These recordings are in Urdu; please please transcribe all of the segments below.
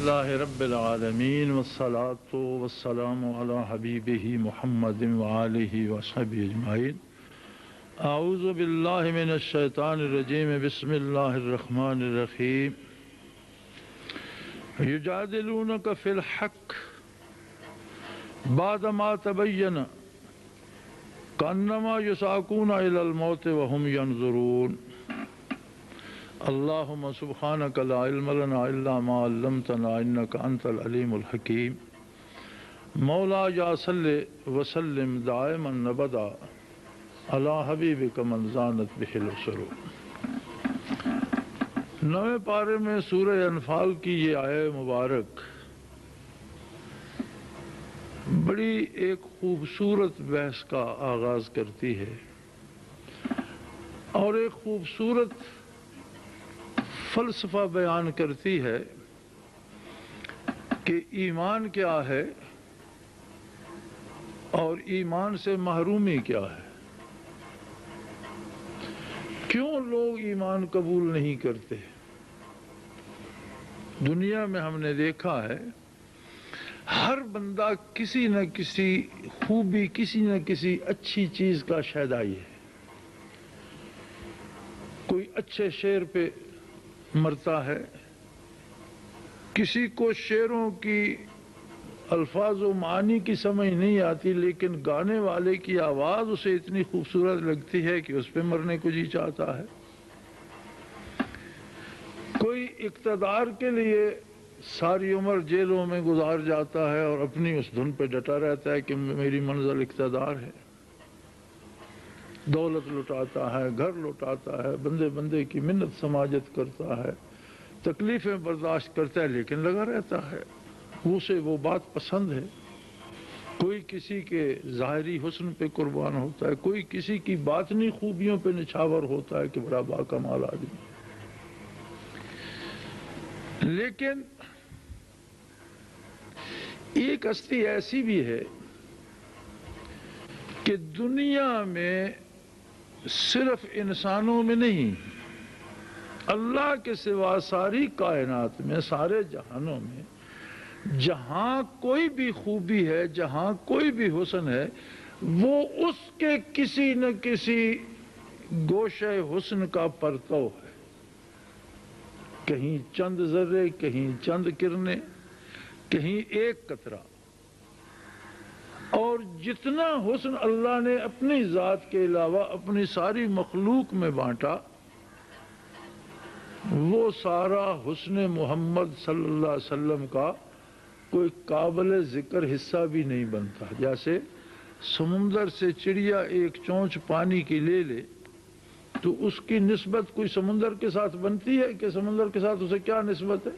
لله رب العالمين والصلاة والسلام على حبيبه محمد وآله وصحبه أجمعين. أعوذ بالله من الشيطان الرجيم. بسم الله الرحمن الرحيم. يجادلونك في الحق بعدما تبين كأنما يساقون إلى الموت وهم ينظرون. اللهم سبحانك لا علم لنا إلا ما علمتنا إنك أنت العليم الحكيم. مولاي صل وسلم دائما أبدا على حبيبك من زانت به السرور. نویں پارے میں سورہ انفال کی یہ آیت مبارک بڑی ایک خوبصورت بحث کا آغاز کرتی ہے اور ایک خوبصورت فلسفہ بیان کرتی ہے کہ ایمان کیا ہے اور ایمان سے محرومی کیا ہے. کیوں لوگ ایمان قبول نہیں کرتے؟ دنیا میں ہم نے دیکھا ہے ہر بندہ کسی نہ کسی خوبی، کسی نہ کسی اچھی چیز کا شیدائی ہے. کوئی اچھے شعر پہ مرتا ہے، کسی کو شعروں کی الفاظ و معانی کی سمجھ نہیں آتی، لیکن گانے والے کی آواز اسے اتنی خوبصورت لگتی ہے کہ اس پہ مرنے کو جی چاہتا ہے. کوئی اقتدار کے لیے ساری عمر جیلوں میں گزار جاتا ہے اور اپنی اس دھن پہ ڈٹا رہتا ہے کہ میری منزل اقتدار ہے. دولت لٹاتا ہے، گھر لٹاتا ہے، بندے بندے کی منت سماجت کرتا ہے، تکلیفیں برداشت کرتا ہے، لیکن لگا رہتا ہے. اسے وہ بات پسند ہے. کوئی کسی کے ظاہری حسن پہ قربان ہوتا ہے، کوئی کسی کی باطنی خوبیوں پہ نچھاور ہوتا ہے کہ بڑا باکمال آدمی. لیکن ایک ہستی ایسی بھی ہے کہ دنیا میں صرف انسانوں میں نہیں، اللہ کے سوا ساری کائنات میں، سارے جہانوں میں جہاں کوئی بھی خوبی ہے، جہاں کوئی بھی حسن ہے، وہ اس کے کسی نہ کسی گوشے حسن کا پرتو ہے. کہیں چند ذرے، کہیں چند کرنے، کہیں ایک قطرہ. اور جتنا حسن اللہ نے اپنی ذات کے علاوہ اپنی ساری مخلوق میں بانٹا، وہ سارا حسن محمد صلی اللہ علیہ وسلم کا کوئی قابل ذکر حصہ بھی نہیں بنتا. جیسے سمندر سے چڑیا ایک چونچ پانی کی لے لے تو اس کی نسبت کوئی سمندر کے ساتھ بنتی ہے کہ سمندر کے ساتھ اسے کیا نسبت ہے؟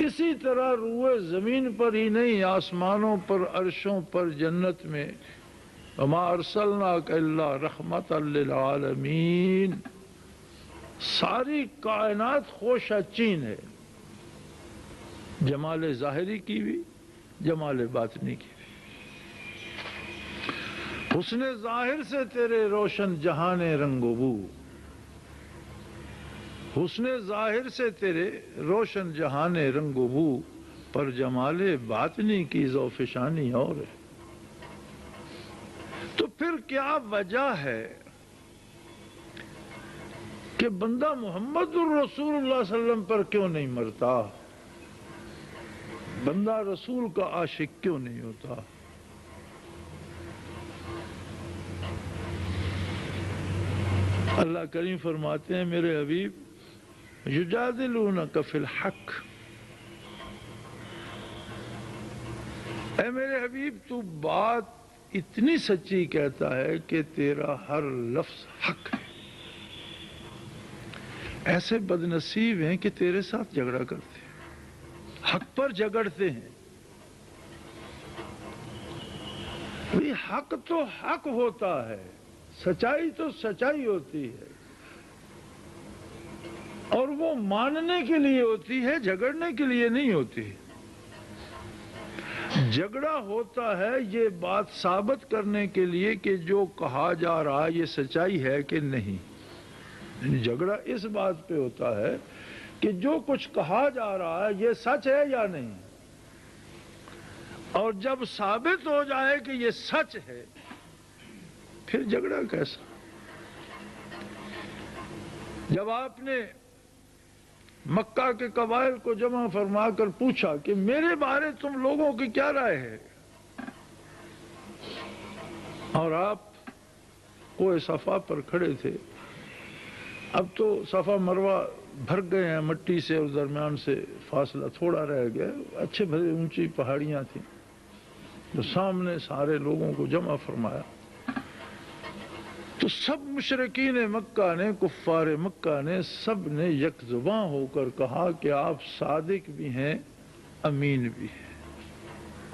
اسی طرح روئے زمین پر ہی نہیں، آسمانوں پر، عرشوں پر، جنت میں وما ارسلناک الا رحمۃ للعالمین، ساری کائنات خوشہ چین ہے، جمال ظاہری کی بھی، جمال باطنی کی بھی. حسن ظاہر سے تیرے روشن جہان رنگ و بو، حسن ظاہر سے تیرے روشن جہان رنگ و بو، پر جمال باطنی کی ذوفشانی اور ہے. تو پھر کیا وجہ ہے کہ بندہ محمد الرسول اللہ صلی اللہ علیہ وسلم پر کیوں نہیں مرتا؟ بندہ رسول کا عاشق کیوں نہیں ہوتا؟ اللہ کریم فرماتے ہیں میرے حبیب یجادلونک فی الحق، اے میرے حبیب تو بات اتنی سچی کہتا ہے کہ تیرا ہر لفظ حق ہے. ایسے بد نصیب ہیں کہ تیرے ساتھ جھگڑا کرتے ہیں، حق پر جھگڑتے ہیں. حق تو حق ہوتا ہے، سچائی تو سچائی ہوتی ہے، اور وہ ماننے کے لیے ہوتی ہے، جھگڑنے کے لیے نہیں ہوتی. جھگڑا ہوتا ہے یہ بات ثابت کرنے کے لیے کہ جو کہا جا رہا یہ سچائی ہے کہ نہیں. جھگڑا اس بات پہ ہوتا ہے کہ جو کچھ کہا جا رہا ہے یہ سچ ہے یا نہیں، اور جب ثابت ہو جائے کہ یہ سچ ہے پھر جھگڑا کیسا؟ جب آپ نے مکہ کے قبائل کو جمع فرما کر پوچھا کہ میرے بارے تم لوگوں کی کیا رائے ہے، اور آپ کوہ صفا پر کھڑے تھے، اب تو صفا مروہ بھر گئے ہیں مٹی سے اور درمیان سے فاصلہ تھوڑا رہ گیا، اچھے بھلے اونچی پہاڑیاں تھیں، تو سامنے سارے لوگوں کو جمع فرمایا، تو سب مشرکین مکہ نے، کفار مکہ نے، سب نے یک زباں ہو کر کہا کہ آپ صادق بھی ہیں، امین بھی ہیں،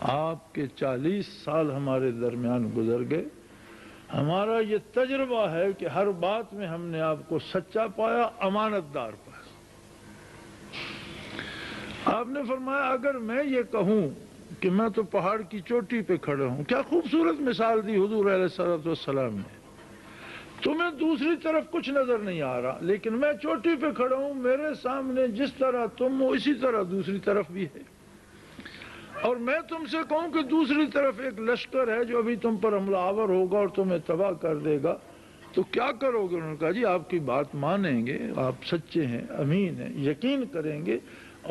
آپ کے 40 سال ہمارے درمیان گزر گئے، ہمارا یہ تجربہ ہے کہ ہر بات میں ہم نے آپ کو سچا پایا، امانت دار پایا۔ آپ نے فرمایا اگر میں یہ کہوں کہ میں تو پہاڑ کی چوٹی پہ کھڑا ہوں، کیا خوبصورت مثال دی حضور علیہ السلام نے، تمہیں دوسری طرف کچھ نظر نہیں آ رہا، لیکن میں چوٹی پہ کھڑا ہوں، میرے سامنے جس طرح تم ہو اسی طرح دوسری طرف بھی ہے، اور میں تم سے کہوں کہ دوسری طرف ایک لشکر ہے جو ابھی تم پر حملہ آور ہوگا اور تمہیں تباہ کر دے گا، تو کیا کرو گے؟ انہوں نے کہا جی آپ کی بات مانیں گے، آپ سچے ہیں، امین ہیں، یقین کریں گے،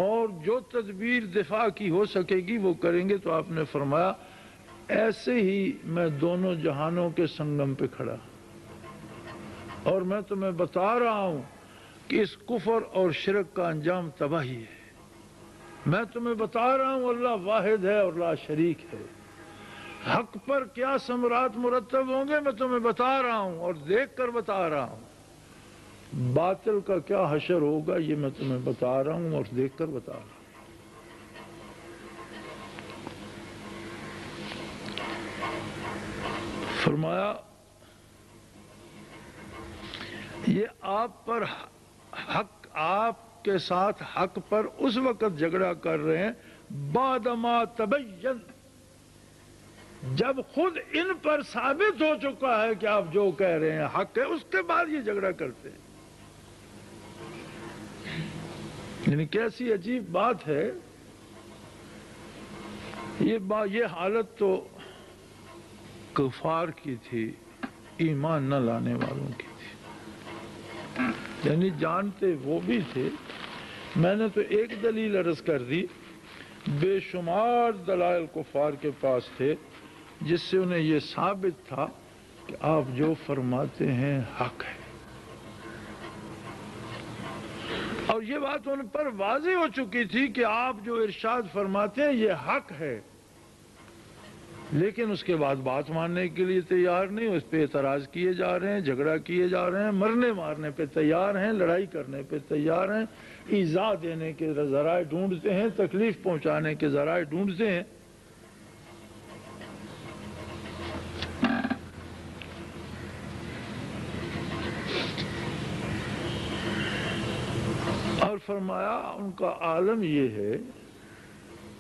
اور جو تدبیر دفاع کی ہو سکے گی وہ کریں گے۔ تو آپ نے فرمایا ایسے ہی میں دونوں جہانوں کے سنگم پہ کھڑا، اور میں تمہیں بتا رہا ہوں کہ اس کفر اور شرک کا انجام تباہی ہے، میں تمہیں بتا رہا ہوں اللہ واحد ہے اور لا شریک ہے، حق پر کیا ثمرات مرتب ہوں گے میں تمہیں بتا رہا ہوں اور دیکھ کر بتا رہا ہوں، باطل کا کیا حشر ہوگا یہ میں تمہیں بتا رہا ہوں اور دیکھ کر بتا رہا ہوں۔ فرمایا یہ آپ پر حق، آپ کے ساتھ حق پر اس وقت جھگڑا کر رہے ہیں بعد ما تبین، جب خود ان پر ثابت ہو چکا ہے کہ آپ جو کہہ رہے ہیں حق ہے، اس کے بعد یہ جھگڑا کرتے ہیں۔ یعنی کیسی عجیب بات ہے، یہ حالت تو کفار کی تھی، ایمان نہ لانے والوں کی تھی، یعنی جانتے وہ بھی تھے۔ میں نے تو ایک دلیل عرض کر دی، بے شمار دلائل کفار کے پاس تھے جس سے انہیں یہ ثابت تھا کہ آپ جو فرماتے ہیں حق ہے، اور یہ بات ان پر واضح ہو چکی تھی کہ آپ جو ارشاد فرماتے ہیں یہ حق ہے، لیکن اس کے بعد بات ماننے کے لیے تیار نہیں، اس پہ اعتراض کیے جا رہے ہیں، جھگڑا کیے جا رہے ہیں، مرنے مارنے پہ تیار ہیں، لڑائی کرنے پہ تیار ہیں، ایذا دینے کے ذرائع ڈھونڈتے ہیں، تکلیف پہنچانے کے ذرائع ڈھونڈتے ہیں۔ اور فرمایا ان کا عالم یہ ہے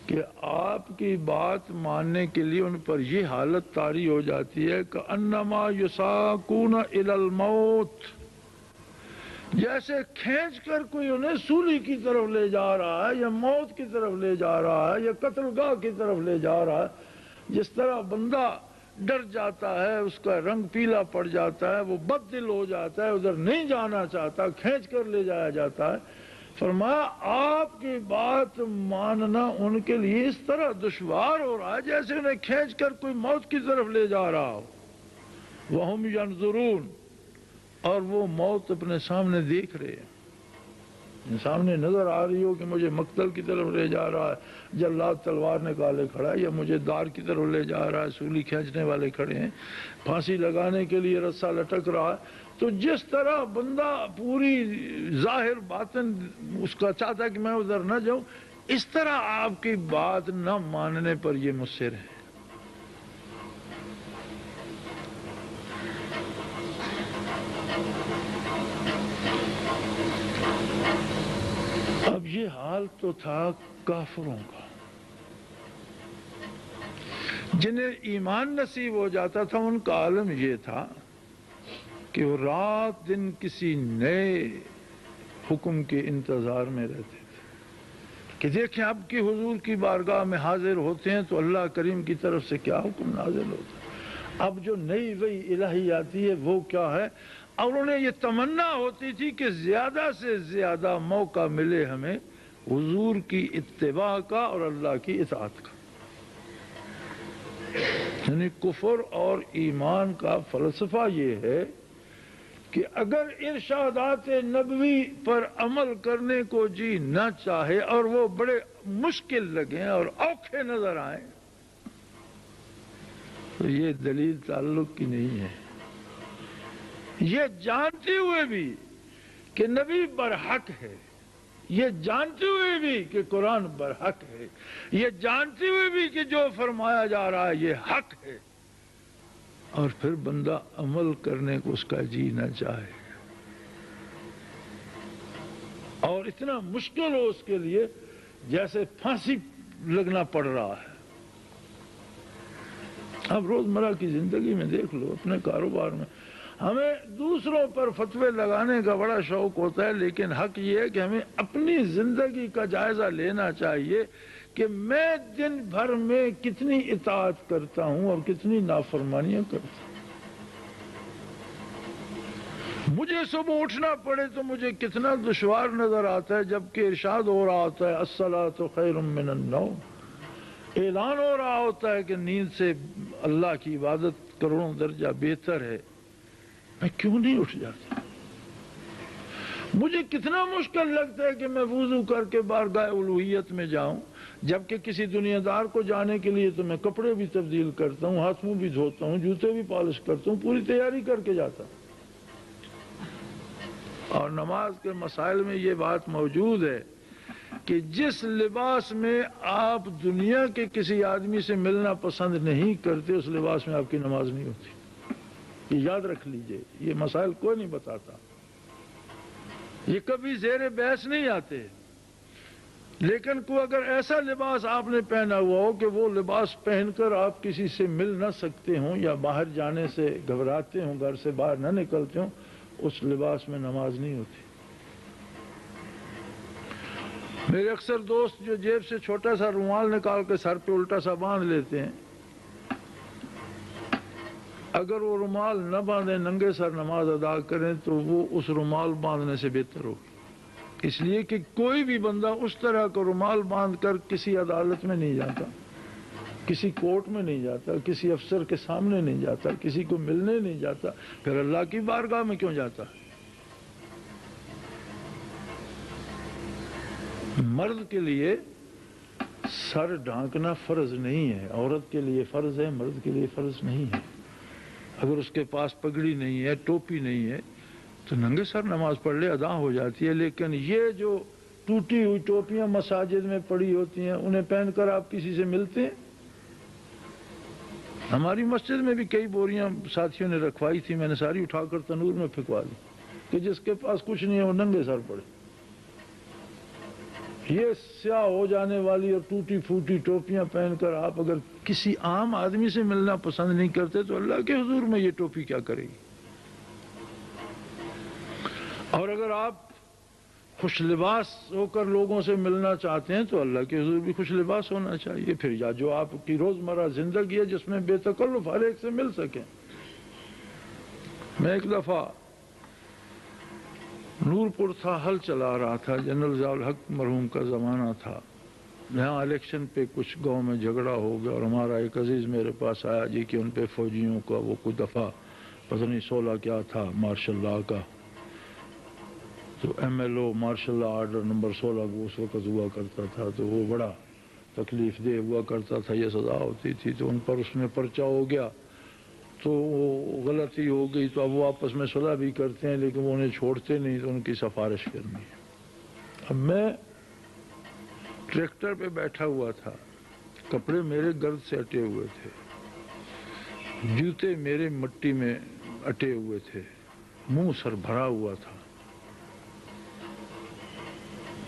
کہ آپ کی بات ماننے کے لیے ان پر یہ حالت طاری ہو جاتی ہے کہ انما یساقون الی الموت، جیسے کھینچ کر کوئی انہیں سولی کی طرف لے جا رہا ہے یا موت کی طرف لے جا رہا ہے یا قتل گاہ کی طرف لے جا رہا ہے، جس طرح بندہ ڈر جاتا ہے، اس کا رنگ پیلا پڑ جاتا ہے، وہ بد دل ہو جاتا ہے، ادھر نہیں جانا چاہتا، کھینچ کر لے جایا جاتا ہے۔ فرمایا آپ کی بات ماننا ان کے لیے اس طرح دشوار ہو رہا ہے جیسے انہیں کھینچ کر کوئی موت کی طرف لے جا رہا ہو۔ وَهُمْ يَنْظُرُونَ، اور وہ موت اپنے سامنے دیکھ رہے ہیں، سامنے نظر آ رہی ہو کہ مجھے مقتل کی طرف لے جا رہا ہے، جلاد تلوار نکالے کھڑا ہے، یا مجھے دار کی طرف لے جا رہا ہے، سولی کھینچنے والے کھڑے ہیں، پھانسی لگانے کے لیے رسہ لٹک رہا ہے۔ تو جس طرح بندہ پوری ظاہر باطن اس کا چاہتا ہے کہ میں ادھر نہ جاؤں، اس طرح آپ کی بات نہ ماننے پر یہ مصر ہے۔ اب یہ حال تو تھا کافروں کا، جنہیں ایمان نصیب ہو جاتا تھا ان کا عالم یہ تھا کہ وہ رات دن کسی نئے حکم کے انتظار میں رہتے تھے کہ دیکھیں اب کی حضور کی بارگاہ میں حاضر ہوتے ہیں تو اللہ کریم کی طرف سے کیا حکم نازل ہوتا ہے، اب جو نئی وحی الہی آتی ہے وہ کیا ہے۔ اور انہیں یہ تمنا ہوتی تھی کہ زیادہ سے زیادہ موقع ملے ہمیں حضور کی اتباع کا اور اللہ کی اطاعت کا۔ یعنی کفر اور ایمان کا فلسفہ یہ ہے کہ اگر ارشادات نبوی پر عمل کرنے کو جی نہ چاہے اور وہ بڑے مشکل لگیں اور اوکھے نظر آئیں تو یہ دلیل تعلق کی نہیں ہے۔ یہ جانتے ہوئے بھی کہ نبی برحق ہے، یہ جانتے ہوئے بھی کہ قرآن برحق ہے، یہ جانتے ہوئے بھی کہ جو فرمایا جا رہا ہے یہ حق ہے، اور پھر بندہ عمل کرنے کو اس کا جی نہ چاہے اور اتنا مشکل ہو اس کے لیے جیسے پھانسی لگنا پڑ رہا ہے۔ اب روزمرہ کی زندگی میں دیکھ لو، اپنے کاروبار میں ہمیں دوسروں پر فتوے لگانے کا بڑا شوق ہوتا ہے، لیکن حق یہ ہے کہ ہمیں اپنی زندگی کا جائزہ لینا چاہیے کہ میں دن بھر میں کتنی اطاعت کرتا ہوں اور کتنی نافرمانیاں کرتا ہوں۔ مجھے صبح اٹھنا پڑے تو مجھے کتنا دشوار نظر آتا ہے، جبکہ ارشاد ہو رہا ہوتا ہے الصلاۃ خیر من النوم، اعلان ہو رہا ہوتا ہے کہ نیند سے اللہ کی عبادت کروڑوں درجہ بہتر ہے، میں کیوں نہیں اٹھ جاتا؟ مجھے کتنا مشکل لگتا ہے کہ میں وضو کر کے بارگاہ الوہیت میں جاؤں، جبکہ کسی دنیا دار کو جانے کے لیے تو میں کپڑے بھی تبدیل کرتا ہوں، ہاتھ منہ بھی دھوتا ہوں، جوتے بھی پالش کرتا ہوں، پوری تیاری کر کے جاتا ہوں۔ اور نماز کے مسائل میں یہ بات موجود ہے کہ جس لباس میں آپ دنیا کے کسی آدمی سے ملنا پسند نہیں کرتے اس لباس میں آپ کی نماز نہیں ہوتی، یہ یاد رکھ لیجئے، یہ مسائل کوئی نہیں بتاتا، یہ کبھی زیر بحث نہیں آتے، لیکن کوئی اگر ایسا لباس آپ نے پہنا ہوا ہو کہ وہ لباس پہن کر آپ کسی سے مل نہ سکتے ہوں یا باہر جانے سے گھبراتے ہوں، گھر سے باہر نہ نکلتے ہوں، اس لباس میں نماز نہیں ہوتی۔ میرے اکثر دوست جو جیب سے چھوٹا سا رومال نکال کے سر پہ الٹا سا باندھ لیتے ہیں، اگر وہ رومال نہ باندھیں، ننگے سر نماز ادا کریں تو وہ اس رومال باندھنے سے بہتر ہوگی، اس لیے کہ کوئی بھی بندہ اس طرح کا رومال باندھ کر کسی عدالت میں نہیں جاتا، کسی کورٹ میں نہیں جاتا، کسی افسر کے سامنے نہیں جاتا، کسی کو ملنے نہیں جاتا، پھر اللہ کی بارگاہ میں کیوں جاتا ہے؟ مرد کے لیے سر ڈھانکنا فرض نہیں ہے، عورت کے لیے فرض ہے، مرد کے لیے فرض نہیں ہے۔ اگر اس کے پاس پگڑی نہیں ہے، ٹوپی نہیں ہے تو ننگے سر نماز پڑھ لے، ادا ہو جاتی ہے۔ لیکن یہ جو ٹوٹی ہوئی ٹوپیاں مساجد میں پڑی ہوتی ہیں انہیں پہن کر آپ کسی سے ملتے ہیں؟ ہماری مسجد میں بھی کئی بوریاں ساتھیوں نے رکھوائی تھی، میں نے ساری اٹھا کر تنور میں پھینکوا دی کہ جس کے پاس کچھ نہیں ہے وہ ننگے سر پڑے۔ یہ سیاہ ہو جانے والی اور ٹوٹی پھوٹی ٹوپیاں پہن کر آپ اگر کسی عام آدمی سے ملنا پسند نہیں کرتے تو اللہ کے حضور میں یہ ٹوپی کیا کرے گی؟ اور اگر آپ خوش لباس ہو کر لوگوں سے ملنا چاہتے ہیں تو اللہ کے حضور بھی خوش لباس ہونا چاہیے، پھر یا جو آپ کی روزمرہ زندگی ہے جس میں بے تکلف ہر ایک سے مل سکیں۔ میں ایک دفعہ نورپور تھا، ہل چلا رہا تھا، جنرل ضیاء الحق مرحوم کا زمانہ تھا، یہاں الیکشن پہ کچھ گاؤں میں جھگڑا ہو گیا اور ہمارا ایک عزیز میرے پاس آیا جی کہ ان پہ فوجیوں کا وہ کوئی دفعہ پتہ نہیں 16 کیا تھا مارشل لا کا، تو M L O martial law order number 16 وہ اس وقت ہوا کرتا تھا، تو وہ بڑا تکلیف دہ ہوا کرتا تھا، یہ سزا ہوتی تھی، تو ان پر اس میں پرچہ ہو گیا تو وہ غلطی ہو گئی، تو اب وہ آپس میں صلح بھی کرتے ہیں لیکن وہ انہیں چھوڑتے نہیں، تو ان کی سفارش کرنی ہے۔ اب میں ٹریکٹر پہ بیٹھا ہوا تھا، کپڑے میرے گرد سے اٹے ہوئے تھے، جوتے میرے مٹی میں اٹے ہوئے تھے، منہ سر بھرا ہوا تھا،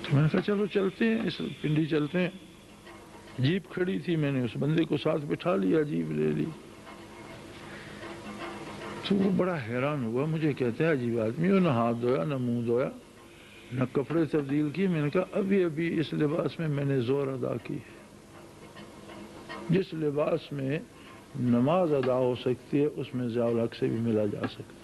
تو میں نے کہا چلو چلتے ہیں، اس پنڈی چلتے ہیں۔ جیپ کھڑی تھی، میں نے اس بندے کو ساتھ بٹھا لیا، جیپ لے لی، تو وہ بڑا حیران ہوا، مجھے کہتے ہیں عجیب آدمی ہو، نہ ہاتھ دھویا نہ منہ دھویا، نہ کپڑے تبدیل کیے. میں نے کہا ابھی ابھی اس لباس میں نے زور ادا کی ہے. جس لباس میں نماز ادا ہو سکتی ہے اس میں ضیاء الحق سے بھی ملا جا سکتا.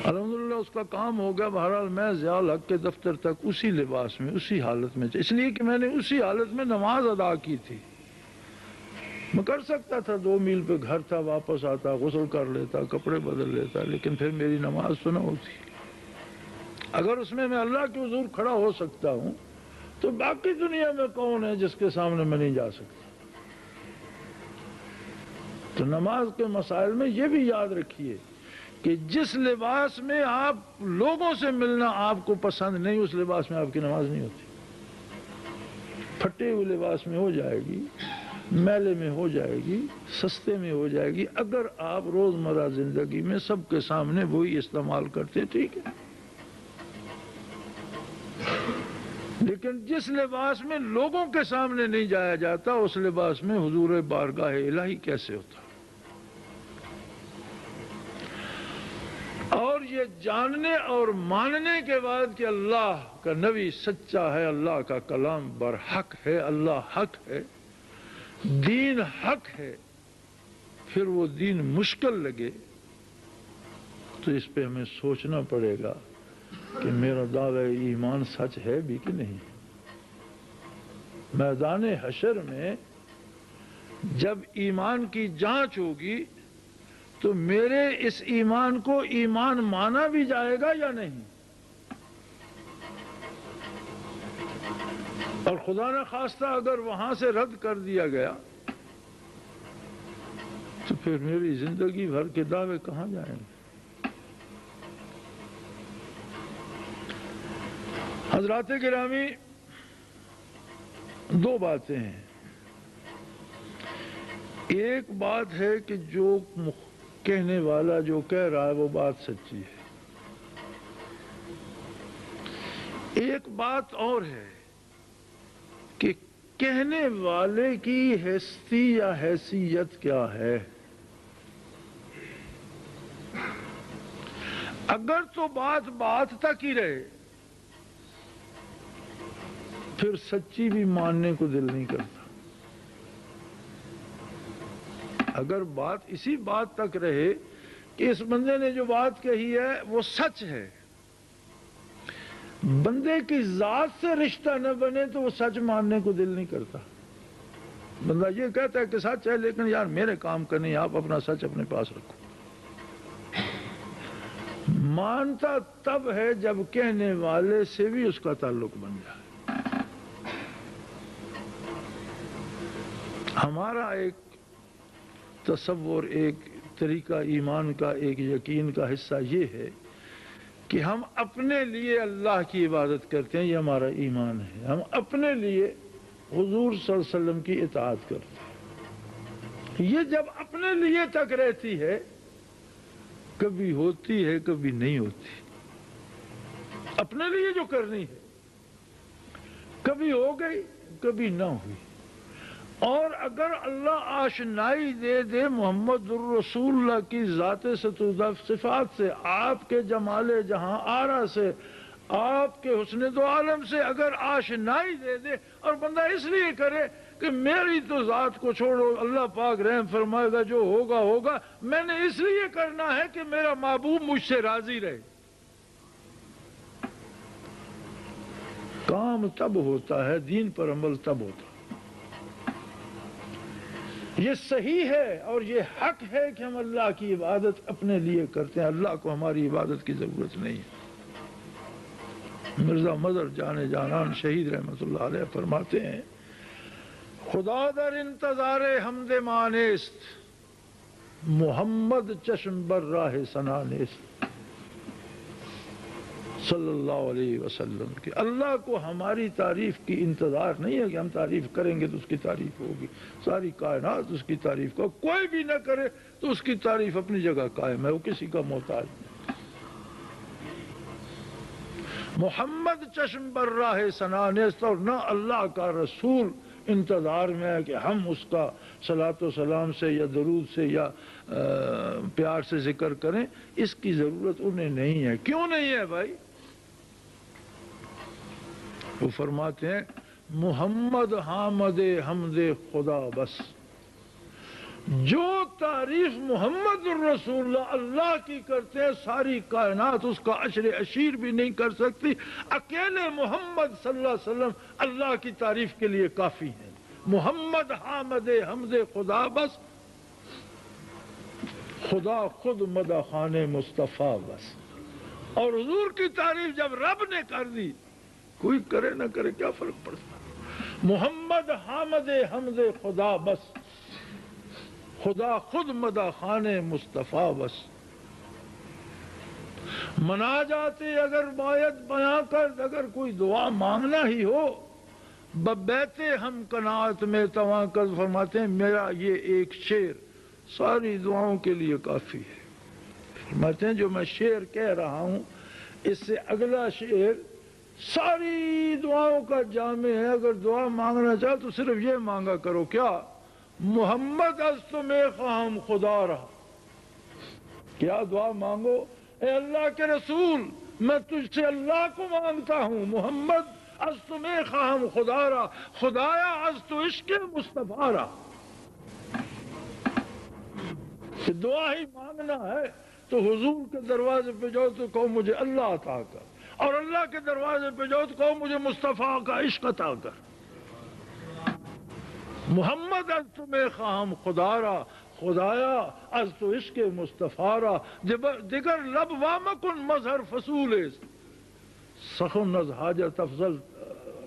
الحمدللہ اس کا کام ہو گیا. بہرحال میں ضیاء الحق کے دفتر تک اسی لباس میں اسی حالت میں, اس لیے کہ میں نے اسی حالت میں نماز ادا کی تھی. میں کر سکتا تھا 2 میل پہ گھر تھا, واپس آتا, غسل کر لیتا, کپڑے بدل لیتا, لیکن پھر میری نماز تو نہ ہوتی. اگر اس میں اللہ کے حضور کھڑا ہو سکتا ہوں تو باقی دنیا میں کون ہے جس کے سامنے میں نہیں جا سکتا. تو نماز کے مسائل میں یہ بھی یاد رکھیے کہ جس لباس میں آپ لوگوں سے ملنا آپ کو پسند نہیں, اس لباس میں آپ کی نماز نہیں ہوتی. پھٹے ہوئے لباس میں ہو جائے گی, میلے میں ہو جائے گی, سستے میں ہو جائے گی, اگر آپ روزمرہ زندگی میں سب کے سامنے وہی استعمال کرتے, ٹھیک ہے. لیکن جس لباس میں لوگوں کے سامنے نہیں جایا جاتا اس لباس میں حضور بارگاہ الہی کیسے ہوتا. اور یہ جاننے اور ماننے کے بعد کہ اللہ کا نبی سچا ہے, اللہ کا کلام برحق ہے, اللہ حق ہے, دین حق ہے, پھر وہ دین مشکل لگے تو اس پہ ہمیں سوچنا پڑے گا کہ میرا دعوی ایمان سچ ہے بھی کہ نہیں. میدان حشر میں جب ایمان کی جانچ ہوگی تو میرے اس ایمان کو ایمان مانا بھی جائے گا یا نہیں. اور خدا نہ خواستہ اگر وہاں سے رد کر دیا گیا تو پھر میری زندگی بھر کے دعوے کہاں جائیں گے. حضرات گرامی, 2 باتیں ہیں. ایک بات ہے کہ جو کہنے والا جو کہہ رہا ہے وہ بات سچی ہے. ایک بات اور ہے کہ کہنے والے کی ہستی یا حیثیت کیا ہے. اگر تو بات تک ہی رہے پھر سچی بھی ماننے کو دل نہیں کرتا. اگر بات اسی بات تک رہے کہ اس بندے نے جو بات کہی ہے وہ سچ ہے, بندے کی ذات سے رشتہ نہ بنے تو وہ سچ ماننے کو دل نہیں کرتا. بندہ یہ کہتا ہے کہ سچ ہے لیکن یار میرے کام کا نہیں, آپ اپنا سچ اپنے پاس رکھو. مانتا تب ہے جب کہنے والے سے بھی اس کا تعلق بن جائے. ہمارا ایک تصور, ایک طریقہ ایمان کا, ایک یقین کا حصہ یہ ہے کہ ہم اپنے لیے اللہ کی عبادت کرتے ہیں, یہ ہمارا ایمان ہے. ہم اپنے لیے حضور صلی اللہ علیہ وسلم کی اطاعت کرتے ہیں. یہ جب اپنے لیے تک رہتی ہے, کبھی ہوتی ہے کبھی نہیں ہوتی. اپنے لیے جو کرنی ہے کبھی ہو گئی کبھی نہ ہوئی. اور اگر اللہ آشنائی دے دے محمد الرسول اللہ کی ذات صفات سے, آپ کے جمال جہاں آرا سے, آپ کے حسن دو عالم سے اگر آشنائی دے دے اور بندہ اس لیے کرے کہ میری تو ذات کو چھوڑو, اللہ پاک رحم فرمائے گا, جو ہوگا ہوگا, میں نے اس لیے کرنا ہے کہ میرا محبوب مجھ سے راضی رہے. کام تب ہوتا ہے, دین پر عمل تب ہوتا ہے. یہ صحیح ہے اور یہ حق ہے کہ ہم اللہ کی عبادت اپنے لیے کرتے ہیں. اللہ کو ہماری عبادت کی ضرورت نہیں ہے. مرزا مظہر جان جانان شہید رحمت اللہ علیہ فرماتے ہیں, خدا در انتظار حمد مانست, محمد چشم بر راہ ثنا نیست. صلی اللہ علیہ وسلم کہ اللہ کو ہماری تعریف کی انتظار نہیں ہے کہ ہم تعریف کریں گے تو اس کی تعریف ہوگی. ساری کائنات اس کی تعریف کو, کوئی بھی نہ کرے تو اس کی تعریف اپنی جگہ قائم ہے, وہ کسی کا محتاج نہیں. محمد چشم بر راہ ثنا نیست, اور نہ اللہ کا رسول انتظار میں ہے کہ ہم اس کا صلاۃ و سلام سے یا درود سے یا پیار سے ذکر کریں، اس کی ضرورت انہیں نہیں ہے۔ کیوں نہیں ہے بھائی؟ وہ فرماتے ہیں محمد حامد حمد خدا بس، جو تعریف محمد الرسول اللہ اللہ کی کرتے ہیں ساری کائنات اس کا عشر اشیر بھی نہیں کر سکتی، اکیلے محمد صلی اللہ علیہ وسلم اللہ کی تعریف کے لیے کافی ہے۔ محمد حامد حمد خدا بس، خدا خود مدح خوان مصطفیٰ بس۔ اور حضور کی تعریف جب رب نے کر دی، کوئی کرے نہ کرے کیا فرق پڑتا؟ محمد حامد حمد خدا بس، خدا خود مدح خوان مصطفیٰ بس۔ مناجات اگر باید بیاں کر، اگر کوئی دعا مانگنا ہی ہو، ببیت ہم قناعت میں تواں کر، فرماتے ہیں میرا یہ ایک شعر ساری دعاؤں کے لیے کافی ہے۔ فرماتے ہیں جو میں شعر کہہ رہا ہوں اس سے اگلا شعر ساری دعاؤں کا جامع ہے۔ اگر دعا مانگنا چاہو تو صرف یہ مانگا کرو، کیا؟ محمد از تمہیں خواہم خدا رہا۔ کیا دعا مانگو؟ اے اللہ کے رسول میں تجھ سے اللہ کو مانگتا ہوں، محمد از تمہیں خواہم خدا رہا، خدایا از تو عشق مصطفیٰ رہا۔ کہ دعا ہی مانگنا ہے تو حضور کے دروازے پہ جاؤ تو کہو مجھے اللہ عطا کر، اور اللہ کے دروازے پہ جاؤ تو کہو مجھے مصطفیٰ کا عشق عطا کر۔ محمد از تمہیں خواہم خدا را، خدایا از تو عشق مصطفیٰ را، دیگر لب وامکن مظہر فضول است، سخن از حاجت افضل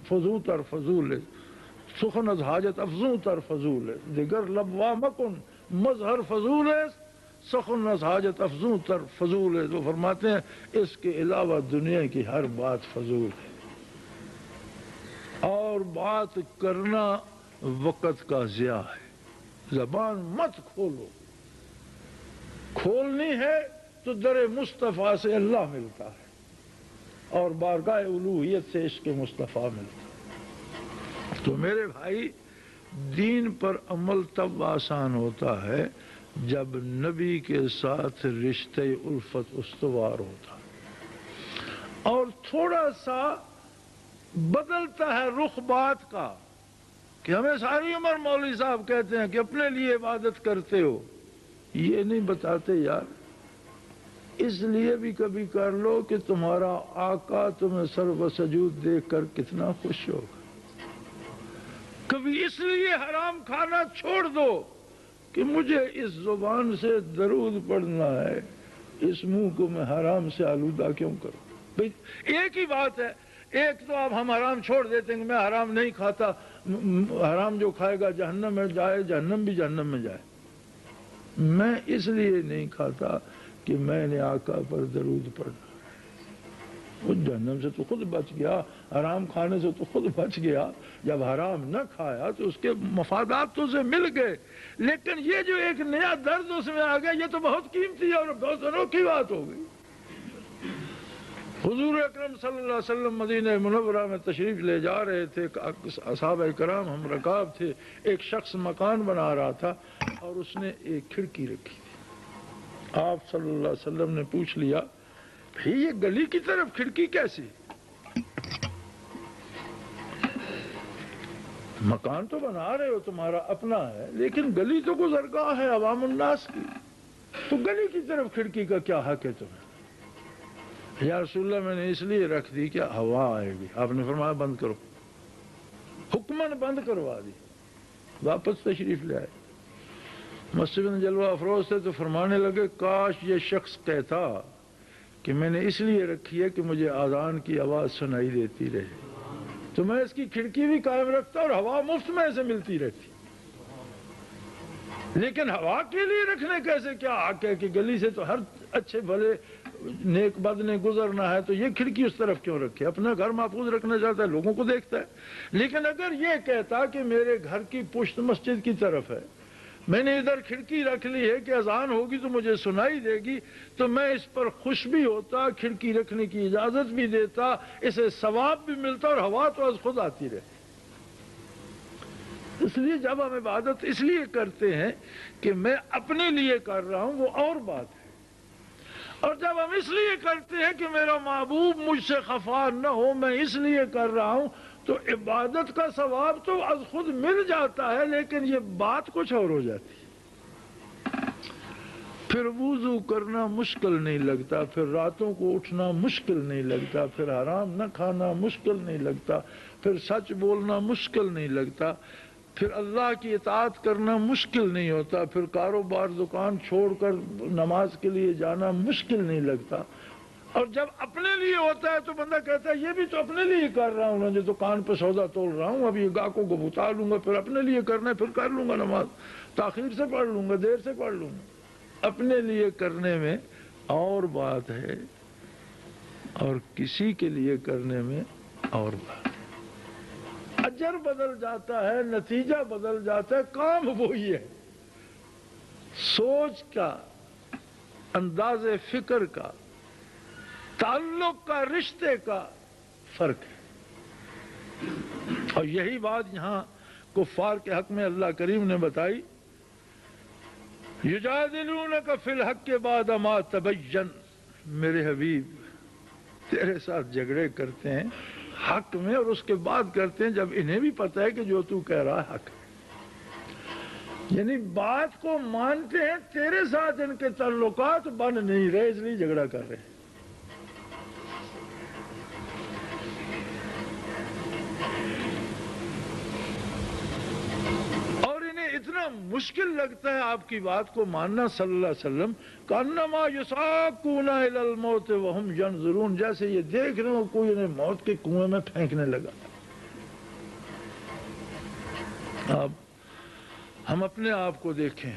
فضو تر فضول است، سخن از حاجت افضو تر فضول است، دیگر لب وامکن مظہر فضول است، سخن از حاجت افضو تر فضول است۔ وہ فرماتے ہیں اس کے علاوہ دنیا کی ہر بات فضول ہے، اور بات کرنا وقت کا ضیاع ہے۔ زبان مت کھولو، کھولنی ہے تو در مصطفیٰ سے اللہ ملتا ہے اور بارگاہ الوہیت سے عشق مصطفیٰ ملتا ہے۔ تو میرے بھائی دین پر عمل تب آسان ہوتا ہے جب نبی کے ساتھ رشتہ الفت استوار ہوتا ہے، اور تھوڑا سا بدلتا ہے رخ بات کا، کہ ہمیں ساری عمر مولوی صاحب کہتے ہیں کہ اپنے لیے عبادت کرتے ہو، یہ نہیں بتاتے یار اس لیے بھی کبھی کر لو کہ تمہارا آقا تمہیں سر و سجود دیکھ کر کتنا خوش ہوگا۔ کبھی اس لیے حرام کھانا چھوڑ دو کہ مجھے اس زبان سے درود پڑھنا ہے، اس منہ کو میں حرام سے آلودہ کیوں کروں؟ بھئی ایک ہی بات ہے، ایک تو اب ہم حرام چھوڑ دیتے ہیں کہ میں حرام نہیں کھاتا، حرام جو کھائے گا جہنم میں جائے، جہنم بھی جہنم میں جائے۔ میں اس لیے نہیں کھاتا کہ میں نے آقا پر درود پڑھنا، وہ جہنم سے تو خود بچ گیا، حرام کھانے سے تو خود بچ گیا، جب حرام نہ کھایا تو اس کے مفادات تو اسے مل گئے، لیکن یہ جو ایک نیا درد اس میں آ گیا یہ تو بہت قیمتی اور بہت انوکھی بات ہو گئی۔ حضور اکرم صلی اللہ علیہ وسلم مدینہ منورہ میں تشریف لے جا رہے تھے، صحابہ کرام ہم رکاب تھے، ایک شخص مکان بنا رہا تھا اور اس نے ایک کھڑکی رکھی تھی۔ آپ صلی اللہ علیہ وسلم نے پوچھ لیا بھئی یہ گلی کی طرف کھڑکی کیسی؟ مکان تو بنا رہے ہو تمہارا اپنا ہے، لیکن گلی تو گزرگاہ ہے عوام الناس کی، تو گلی کی طرف کھڑکی کا کیا حق ہے تمہیں؟ یا رسول اللہ میں نے اس لیے رکھ دی کہ ہوا آئے گی۔ آپ نے فرمایا بند کرو، حکماً بند کروا دی، واپس تشریف لے آئے۔ مسجد میں جلوہ افروز تھے تو فرمانے لگے کاش یہ شخص کہتا کہ میں نے اس لیے رکھی ہے کہ مجھے اذان کی آواز سنائی دیتی رہے، تو میں اس کی کھڑکی بھی قائم رکھتا اور ہوا مفت میں سے ملتی رہتی، لیکن ہوا کے لیے رکھنے کیسے کیا حق ہے کہ گلی سے تو ہر اچھے بھلے نیک بد نے گزرنا ہے تو یہ کھڑکی اس طرف کیوں رکھے؟ اپنا گھر محفوظ رکھنا چاہتا ہے، لوگوں کو دیکھتا ہے۔ لیکن اگر یہ کہتا کہ میرے گھر کی پشت مسجد کی طرف ہے، میں نے ادھر کھڑکی رکھ لی ہے کہ اذان ہوگی تو مجھے سنائی دے گی، تو میں اس پر خوش بھی ہوتا، کھڑکی رکھنے کی اجازت بھی دیتا، اسے ثواب بھی ملتا اور ہوا تو از خود آتی رہتی۔ اس لیے جب ہم عبادت اس لیے کرتے ہیں کہ میں اپنے لیے کر رہا ہوں وہ اور بات ہے، اور جب ہم اس لیے کرتے ہیں کہ میرا محبوب مجھ سے خفا نہ ہو میں اس لیے کر رہا ہوں، تو عبادت کا ثواب تو از خود مل جاتا ہے، لیکن یہ بات کچھ اور ہو جاتی ہے۔ پھر وضو کرنا مشکل نہیں لگتا، پھر راتوں کو اٹھنا مشکل نہیں لگتا، پھر حرام نہ کھانا مشکل نہیں لگتا، پھر سچ بولنا مشکل نہیں لگتا، پھر اللہ کی اطاعت کرنا مشکل نہیں ہوتا، پھر کاروبار دکان چھوڑ کر نماز کے لیے جانا مشکل نہیں لگتا۔ اور جب اپنے لیے ہوتا ہے تو بندہ کہتا ہے یہ بھی تو اپنے لیے کر رہا ہوں نا، جو دکان پہ سودا تول رہا ہوں، اب یہ گاہکوں کو بتا لوں گا، پھر اپنے لیے کرنا ہے، پھر کر لوں گا نماز، تاخیر سے پڑھ لوں گا، دیر سے پڑھ لوں گا۔ اپنے لیے کرنے میں اور بات ہے اور کسی کے لیے کرنے میں اور بات ہے۔ اجر بدل جاتا ہے، نتیجہ بدل جاتا ہے، کام وہی ہے۔ سوچ کا، انداز فکر کا، تعلق کا، رشتے کا فرق ہے۔ اور یہی بات یہاں کفار کے حق میں اللہ کریم نے بتائی، یجادلونک فی الحق کے بعد ما تبین، میرے حبیب تیرے ساتھ جھگڑے کرتے ہیں حق میں، اور اس کے بعد کرتے ہیں جب انہیں بھی پتہ ہے کہ جو تو کہہ رہا ہے حق ہے۔ یعنی بات کو مانتے ہیں، تیرے ساتھ ان کے تعلقات بن نہیں رہے اس لیے جھگڑا کر رہے ہیں۔ اتنا مشکل لگتا ہے آپ کی بات کو ماننا صلی اللہ علیہ وسلم، کانما یساقون الی الموت وہم ینظرون، جیسے یہ دیکھ رہے ہو کوئی انہیں موت کے کنویں میں پھینکنے لگا۔ اب ہم اپنے آپ کو دیکھیں،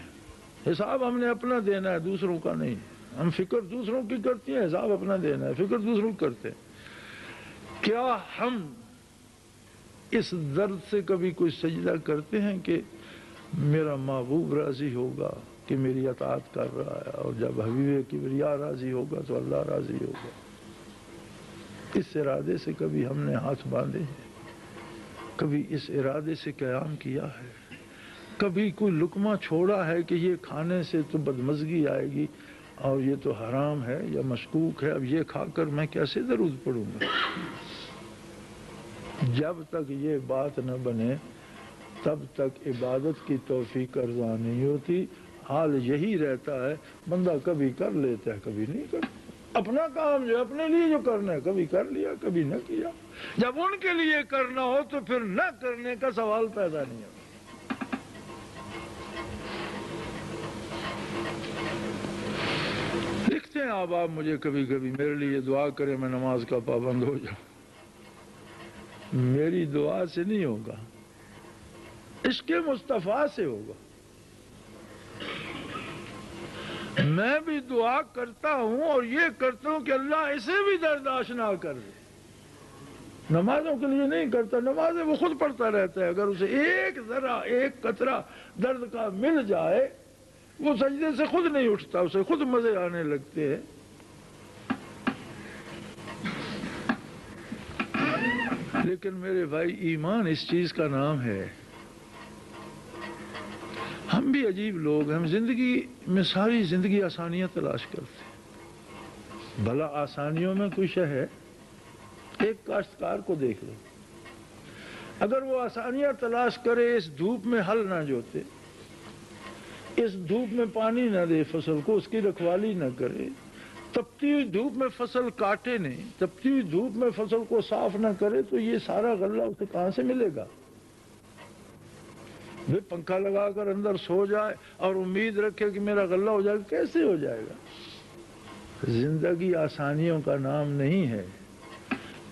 حساب ہم نے اپنا دینا ہے، دوسروں کا نہیں۔ ہم فکر دوسروں کی کرتی ہیں، حساب اپنا دینا ہے، فکر دوسروں کی کرتے ہیں۔ کیا ہم اس درد سے کبھی کوئی سجدہ کرتے ہیں کہ میرا محبوب راضی ہوگا کہ میری اطاعت کر رہا ہے، اور جب حبیب کبریا راضی ہوگا تو اللہ راضی ہوگا؟ اس ارادے سے کبھی ہم نے ہاتھ باندھے ہیں؟ کبھی اس ارادے سے قیام کیا ہے؟ کبھی کوئی لقمہ چھوڑا ہے کہ یہ کھانے سے تو بدمزگی آئے گی اور یہ تو حرام ہے یا مشکوک ہے، اب یہ کھا کر میں کیسے درود پڑھوں گا؟ جب تک یہ بات نہ بنے تب تک عبادت کی توفیق ارزاں نہیں ہوتی۔ حال یہی رہتا ہے، بندہ کبھی کر لیتا ہے کبھی نہیں کرتا، اپنا کام جو اپنے لیے جو کرنا ہے کبھی کر لیا کبھی نہ کیا۔ جب ان کے لیے کرنا ہو تو پھر نہ کرنے کا سوال پیدا نہیں ہوتا۔ لکھتے ہیں آپ مجھے کبھی کبھی میرے لیے دعا کریں میں نماز کا پابند ہو جاؤں۔ میری دعا سے نہیں ہوگا، عشق مصطفیٰ سے ہوگا۔ میں بھی دعا کرتا ہوں اور یہ کرتا ہوں کہ اللہ اسے بھی درداش نہ کر دے۔ نمازوں کے لیے نہیں کرتا، نمازیں وہ خود پڑھتا رہتا ہے، اگر اسے ایک ذرا ایک قطرہ درد کا مل جائے وہ سجدے سے خود نہیں اٹھتا، اسے خود مزے آنے لگتے ہیں۔ لیکن میرے بھائی ایمان اس چیز کا نام ہے۔ ہم بھی عجیب لوگ ہیں، ہم زندگی میں ساری زندگی آسانیاں تلاش کرتے ہیں۔ بھلا آسانیوں میں کوئی شے ہے؟ ایک کاشتکار کو دیکھ لو، اگر وہ آسانیاں تلاش کرے، اس دھوپ میں ہل نہ جوتے، اس دھوپ میں پانی نہ دے فصل کو، اس کی رکھوالی نہ کرے، تپتی ہوئی دھوپ میں فصل کاٹے نہیں، تپتی ہوئی دھوپ میں فصل کو صاف نہ کرے، تو یہ سارا غلہ اسے کہاں سے ملے گا؟ وہ پنکھا لگا کر اندر سو جائے اور امید رکھے کہ میرا غلہ ہو جائے گا، کیسے ہو جائے گا؟ زندگی آسانیوں کا نام نہیں ہے،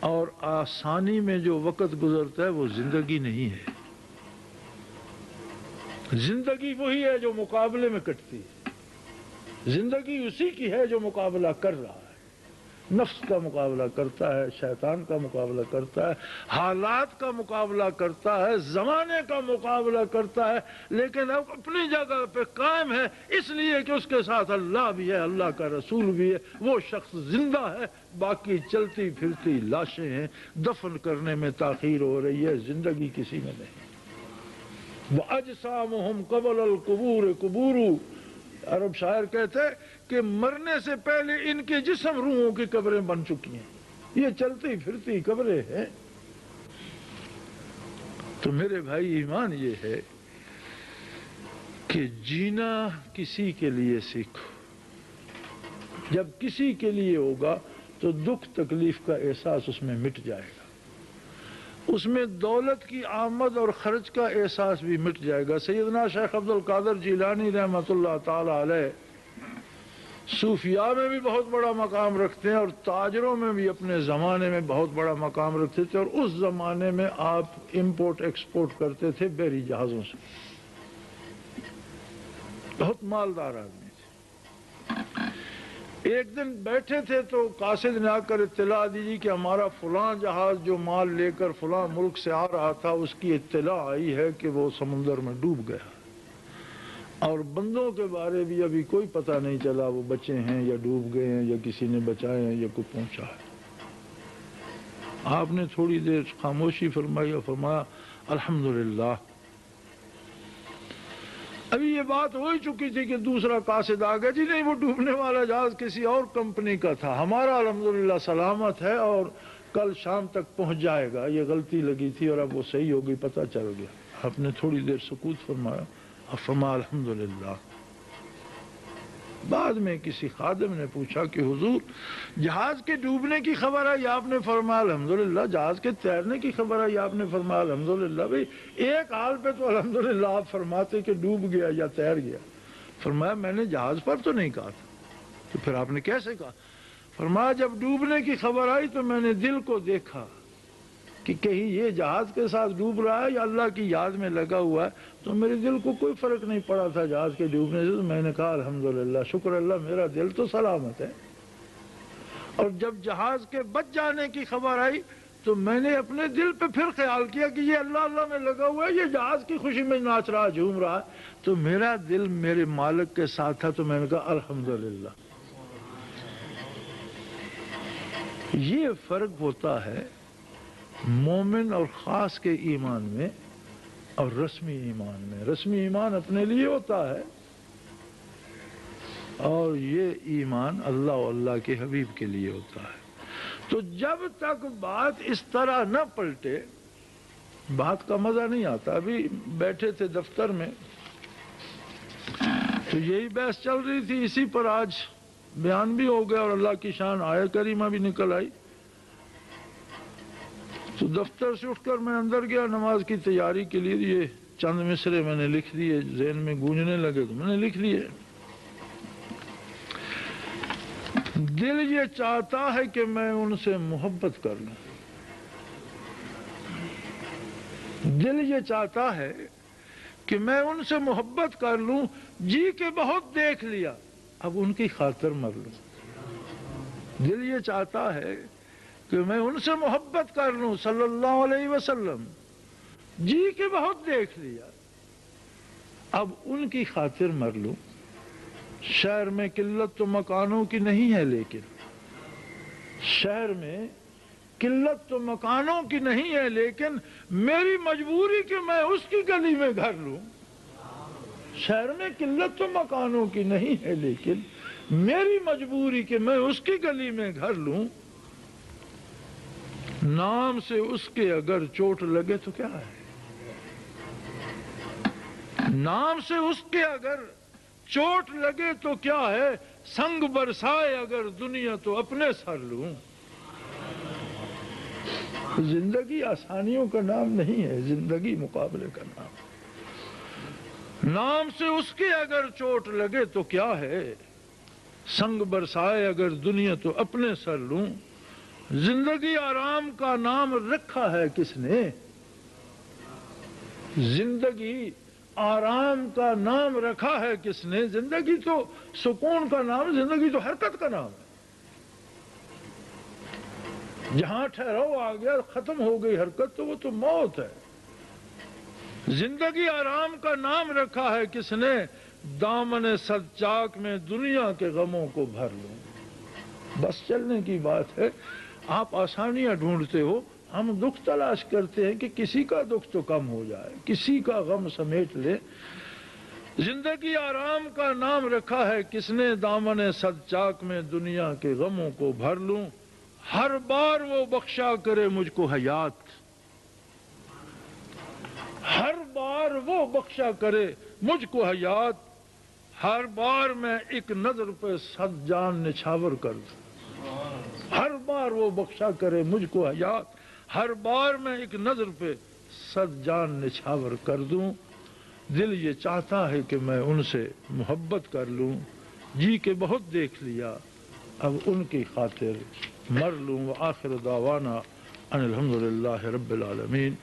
اور آسانی میں جو وقت گزرتا ہے وہ زندگی نہیں ہے۔ زندگی وہی ہے جو مقابلے میں کٹتی ہے، زندگی اسی کی ہے جو مقابلہ کر رہا ہے، نفس کا مقابلہ کرتا ہے، شیطان کا مقابلہ کرتا ہے، حالات کا مقابلہ کرتا ہے، زمانے کا مقابلہ کرتا ہے، لیکن اب اپنی جگہ پہ قائم ہے، اس لیے کہ اس کے ساتھ اللہ بھی ہے، اللہ کا رسول بھی ہے، وہ شخص زندہ ہے، باقی چلتی پھرتی لاشیں ہیں، دفن کرنے میں تاخیر ہو رہی ہے، زندگی کسی میں نہیں۔ وَأَجْسَامُهُمْ قَبْلَ الْقُبُورِ قُبُورُ، عرب شاعر کہتے ہیں کہ مرنے سے پہلے ان کے جسم روحوں کی قبریں بن چکی ہیں، یہ چلتی پھرتی قبریں ہیں۔ تو میرے بھائی ایمان یہ ہے کہ جینا کسی کے لیے سیکھو، جب کسی کے لیے ہوگا تو دکھ تکلیف کا احساس اس میں مٹ جائے گا، اس میں دولت کی آمد اور خرچ کا احساس بھی مٹ جائے گا۔ سیدنا شیخ عبد القادر جیلانی رحمۃ اللہ تعالی علیہ صوفیاء میں بھی بہت بڑا مقام رکھتے ہیں اور تاجروں میں بھی اپنے زمانے میں بہت بڑا مقام رکھتے تھے، اور اس زمانے میں آپ امپورٹ ایکسپورٹ کرتے تھے بحری جہازوں سے، بہت مالدار آدمی تھے۔ ایک دن بیٹھے تھے تو قاصد نے آ کر اطلاع دی کہ ہمارا فلاں جہاز جو مال لے کر فلاں ملک سے آ رہا تھا اس کی اطلاع آئی ہے کہ وہ سمندر میں ڈوب گیا، اور بندوں کے بارے بھی ابھی کوئی پتہ نہیں چلا وہ بچے ہیں یا ڈوب گئے ہیں یا کسی نے بچائے ہیں یا کوئی پہنچا ہے۔ آپ نے تھوڑی دیر خاموشی فرمائی اور فرمایا الحمدللہ۔ ابھی یہ بات ہو ہی چکی تھی کہ دوسرا قاصد آ گیا، جی نہیں وہ ڈوبنے والا جہاز کسی اور کمپنی کا تھا، ہمارا الحمدللہ سلامت ہے اور کل شام تک پہنچ جائے گا، یہ غلطی لگی تھی اور اب وہ صحیح ہو گئی، پتہ چل گیا۔ آپ نے تھوڑی دیر سکوت فرمایا اور فرمایا الحمدللہ۔ بعد میں کسی خادم نے پوچھا کہ حضور جہاز کے ڈوبنے کی خبر آئی، آپ نے فرمایا الحمدللہ، جہاز کے تیرنے کی خبر آئی، آپ نے فرمایا الحمدللہ۔ بھئی ایک حال پہ تو الحمدللہ آپ فرماتے کہ ڈوب گیا یا تیر گیا۔ فرمایا میں نے جہاز پر تو نہیں کہا تھا۔ تو پھر آپ نے کیسے کہا؟ فرمایا جب ڈوبنے کی خبر آئی تو میں نے دل کو دیکھا کہ کہیں یہ جہاز کے ساتھ ڈوب رہا ہے یا اللہ کی یاد میں لگا ہوا ہے، تو میرے دل کو کوئی فرق نہیں پڑا تھا جہاز کے ڈوبنے سے، تو میں نے کہا الحمدللہ، شکر اللہ میرا دل تو سلامت ہے۔ اور جب جہاز کے بچ جانے کی خبر آئی تو میں نے اپنے دل پہ پھر خیال کیا کہ یہ اللہ اللہ میں لگا ہوا ہے، یہ جہاز کی خوشی میں ناچ رہا جھوم رہا ہے، تو میرا دل میرے مالک کے ساتھ تھا، تو میں نے کہا الحمدللہ۔ یہ فرق ہوتا ہے مومن اور خاص کے ایمان میں اور رسمی ایمان میں۔ رسمی ایمان اپنے لیے ہوتا ہے اور یہ ایمان اللہ اور اللہ کے حبیب کے لیے ہوتا ہے۔ تو جب تک بات اس طرح نہ پلٹے بات کا مزہ نہیں آتا۔ ابھی بیٹھے تھے دفتر میں تو یہی بحث چل رہی تھی، اسی پر آج بیان بھی ہو گیا اور اللہ کی شان آیت کریمہ بھی نکل آئی۔ تو دفتر سے اٹھ کر میں اندر گیا نماز کی تیاری کے لیے، یہ چند مصرے میں نے لکھ دیے، ذہن میں گونجنے لگے تو میں نے لکھ لیے۔ دل یہ چاہتا ہے کہ میں ان سے محبت کر لوں، دل یہ چاہتا ہے کہ میں ان سے محبت کر لوں، جی کے بہت دیکھ لیا اب ان کی خاطر مر لوں۔ دل یہ چاہتا ہے کہ میں ان سے محبت کر لوں صلی اللہ علیہ وسلم، جی کے بہت دیکھ لیا اب ان کی خاطر مر لوں۔ شہر میں قلت تو مکانوں کی نہیں ہے، لیکن شہر میں قلت تو مکانوں کی نہیں ہے، لیکن میری مجبوری کہ میں اس کی گلی میں گھر لوں۔ شہر میں قلت تو مکانوں کی نہیں ہے، لیکن میری مجبوری کہ میں اس کی گلی میں گھر لوں۔ نام سے اس کے اگر چوٹ لگے تو کیا ہے، نام سے اس کے اگر چوٹ لگے تو کیا ہے، سنگ برسائے اگر دنیا تو اپنے سر لوں۔ زندگی آسانیوں کا نام نہیں ہے، زندگی مقابلے کا نام۔ نام سے اس کے اگر چوٹ لگے تو کیا ہے، سنگ برسائے اگر دنیا تو اپنے سر لوں۔ زندگی آرام کا نام رکھا ہے کس نے، زندگی آرام کا نام رکھا ہے کس نے، زندگی تو سکون کا نام، زندگی تو حرکت کا نام ہے۔ جہاں ٹھہراؤ آ گیا ختم ہو گئی حرکت تو وہ تو موت ہے۔ زندگی آرام کا نام رکھا ہے کس نے، دامن سجاک میں دنیا کے غموں کو بھر لوں۔ بس چلنے کی بات ہے، آپ آسانیاں ڈھونڈتے ہو، ہم دکھ تلاش کرتے ہیں کہ کسی کا دکھ تو کم ہو جائے، کسی کا غم سمیٹ لے۔ زندگی آرام کا نام رکھا ہے کس نے، دامن صد چاک میں دنیا کے غموں کو بھر لوں۔ ہر بار وہ بخشا کرے مجھ کو حیات، ہر بار وہ بخشا کرے مجھ کو حیات، ہر بار میں ایک نظر پہ صد جان نچھاور کر دوں۔ ہر بار وہ بخشا کرے مجھ کو حیات، ہر بار میں ایک نظر پہ صد جان نچھاور کر دوں۔ دل یہ چاہتا ہے کہ میں ان سے محبت کر لوں، جی کے بہت دیکھ لیا اب ان کی خاطر مر لوں۔ وآخر دعوانا ان الحمدللہ رب العالمین۔